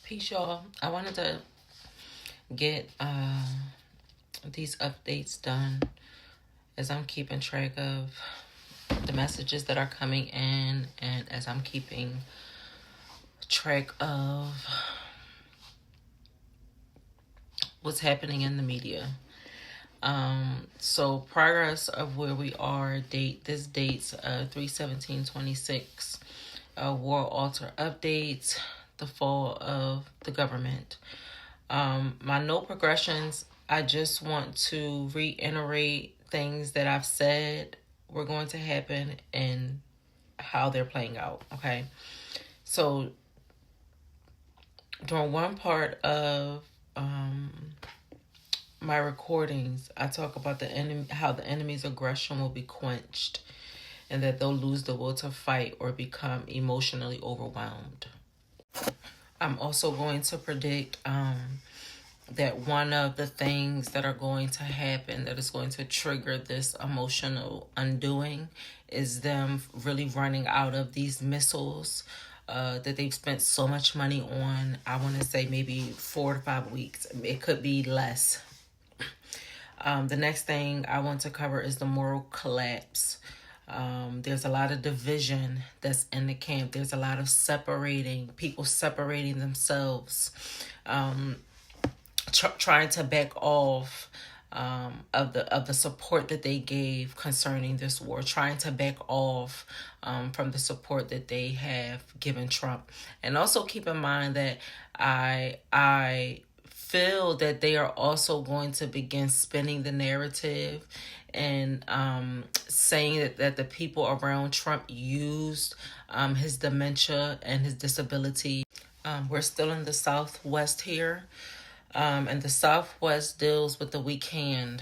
Peace, y'all. I wanted to get these updates done as I'm keeping track of the messages that are coming in and as I'm keeping track of what's happening in the media. So progress of where we are, this dates 3/17/26, war altar updates, the fall of the government. My note progressions, I just want to reiterate things that I've said were going to happen and how they're playing out. Okay. So during one part of my recordings, I talk about the enemy, how the enemy's aggression will be quenched and that they'll lose the will to fight or become emotionally overwhelmed. I'm also going to predict that one of the things that are going to happen that is going to trigger this emotional undoing is them really running out of these missiles that they've spent so much money on. I want to say maybe 4 to 5 weeks. It could be less. The next thing I want to cover is the moral collapse. There's a lot of division that's in the camp. There's a lot of people separating themselves, trying to back off of the support that they gave concerning this war, trying to back off from the support that they have given Trump. And also keep in mind that I feel that they are also going to begin spinning the narrative and saying that the people around Trump used his dementia and his disability. We're still in the Southwest here, and the Southwest deals with the weak hand,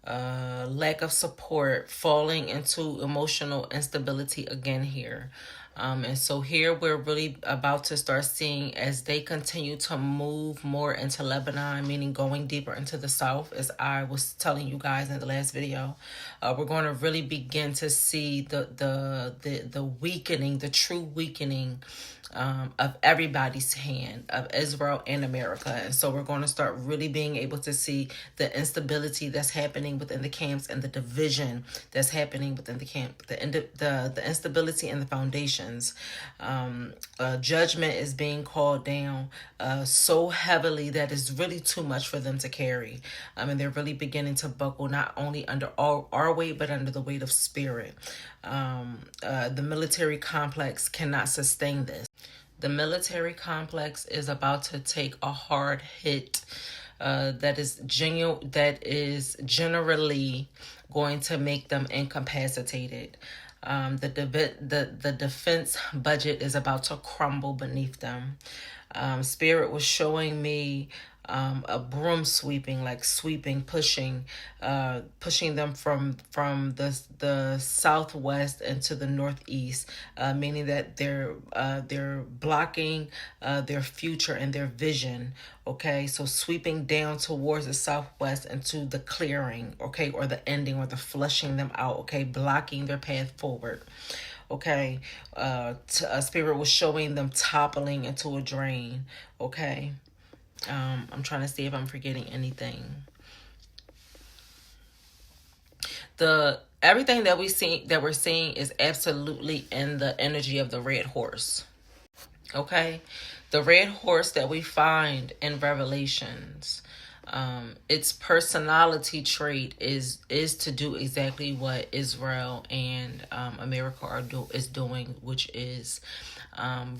lack of support, falling into emotional instability again here. And so here we're really about to start seeing, as they continue to move more into Lebanon, meaning going deeper into the south, as I was telling you guys in the last video, we're going to really begin to see the weakening, the true weakening of everybody's hand, of Israel and America. And so we're going to start really being able to see the instability that's happening within the camps and the division that's happening within the camp, the instability in the foundations. Judgment is being called down so heavily that it's really too much for them to carry. And they're really beginning to buckle, not only under our weight, but under the weight of spirit. The military complex cannot sustain this. The military complex is about to take a hard hit that is generally going to make them incapacitated. The defense budget is about to crumble beneath them. Spirit was showing me a broom sweeping, like sweeping, pushing them from the southwest into the northeast, meaning that they're blocking their future and their vision. Okay, so sweeping down towards the southwest into the clearing, okay, or the ending, or the flushing them out, okay, blocking their path forward. Okay, Spirit was showing them toppling into a drain. Okay, I'm trying to see if I'm forgetting anything. Everything that we're seeing is absolutely in the energy of the red horse. Okay, the red horse that we find in Revelations, its personality trait is to do exactly what Israel and America is doing, which is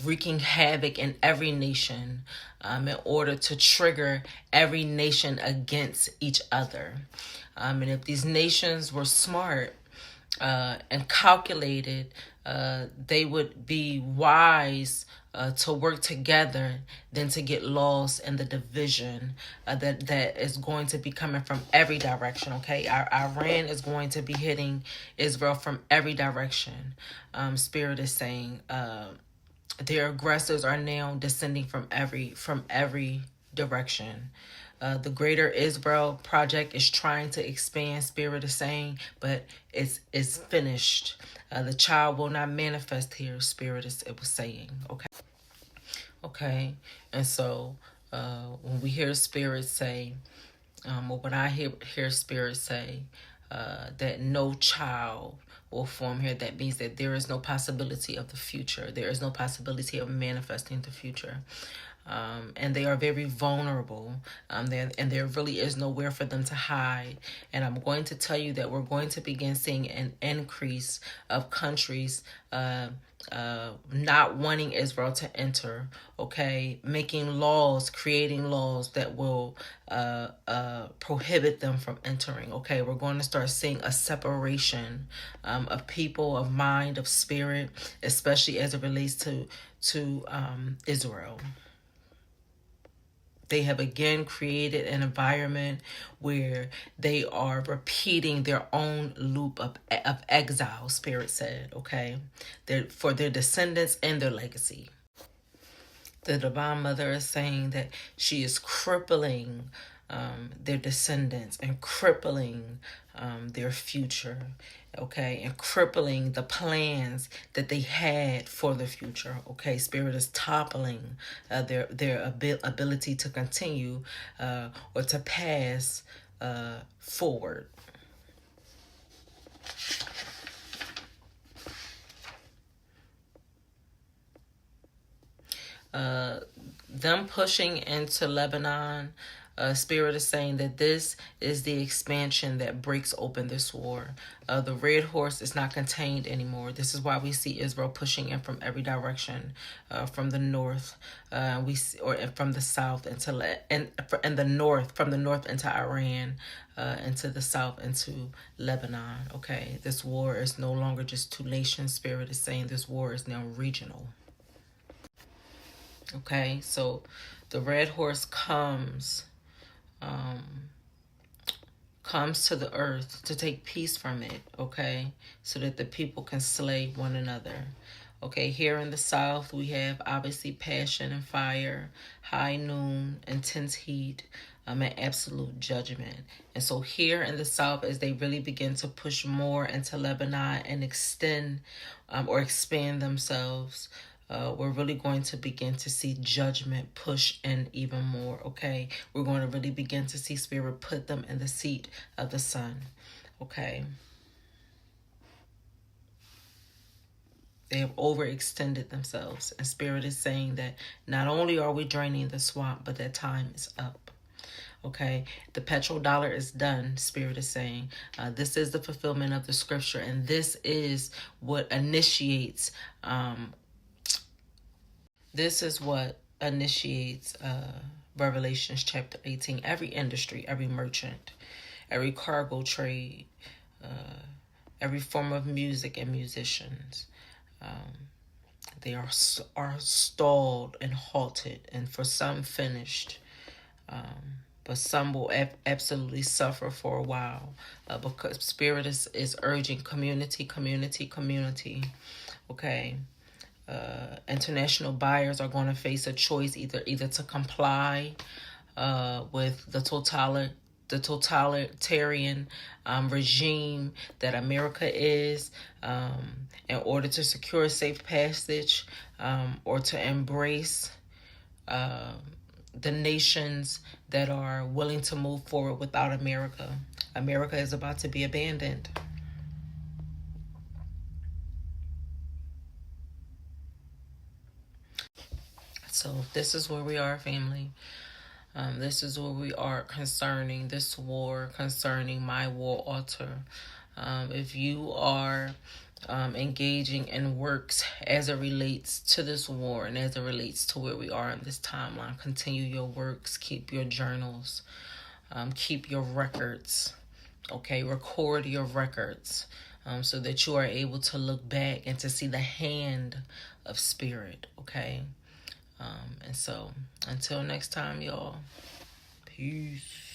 wreaking havoc in every nation in order to trigger every nation against each other. And if these nations were smart and calculated, they would be wise to work together than to get lost in the division that is going to be coming from every direction. Okay, Iran is going to be hitting Israel from every direction. Spirit is saying their aggressors are now descending from every direction. The Greater Israel Project is trying to expand, Spirit is saying, but it's finished. The child will not manifest here, Spirit was saying. Okay. Okay? And so when we hear spirits say, or when I hear spirits say that no child will form here, that means that there is no possibility of the future. There is no possibility of manifesting the future. And they are very vulnerable. There really is nowhere for them to hide. And I'm going to tell you that we're going to begin seeing an increase of countries not wanting Israel to enter, okay, making laws, creating laws that will prohibit them from entering, okay. We're going to start seeing a separation of people, of mind, of spirit, especially as it relates to Israel. They have again created an environment where they are repeating their own loop of exile, Spirit said, okay? For their descendants and their legacy. The Divine Mother is saying that she is crippling their descendants and crippling their future, okay, and crippling the plans that they had for the future, okay. Spirit is toppling their ability to continue or to pass forward. Them pushing into Lebanon, Spirit is saying that this is the expansion that breaks open this war. The red horse is not contained anymore. This is why we see Israel pushing in from every direction, from the north, or from the south and the north, from the north into Iran, into the south into Lebanon. Okay, this war is no longer just two nations. Spirit is saying this war is now regional. Okay, so the red horse comes to the earth to take peace from it, okay, so that the people can slay one another. Okay, here in the south, we have obviously passion and fire, high noon, intense heat, and absolute judgment. And so here in the south, as they really begin to push more into Lebanon and extend or expand themselves, we're really going to begin to see judgment push in even more, okay? We're going to really begin to see Spirit put them in the seat of the sun, okay? They have overextended themselves, and Spirit is saying that not only are we draining the swamp, but that time is up. Okay, the petrodollar is done, Spirit is saying. This is the fulfillment of the scripture, and this is what initiates Revelations chapter 18. Every industry, every merchant, every cargo trade, every form of music and musicians, they are stalled and halted, and for some finished. But some will absolutely suffer for a while, because Spirit is urging community. Okay. International buyers are going to face a choice either to comply with the totalitarian regime that America is, in order to secure a safe passage, or to embrace the nations that are willing to move forward without America. America is about to be abandoned. So this is where we are, family. This is where we are concerning this war, concerning my war altar. If you are engaging in works as it relates to this war and as it relates to where we are in this timeline, continue your works, keep your journals, keep your records, okay, record your records, so that you are able to look back and to see the hand of Spirit, okay. And so until next time, y'all, peace.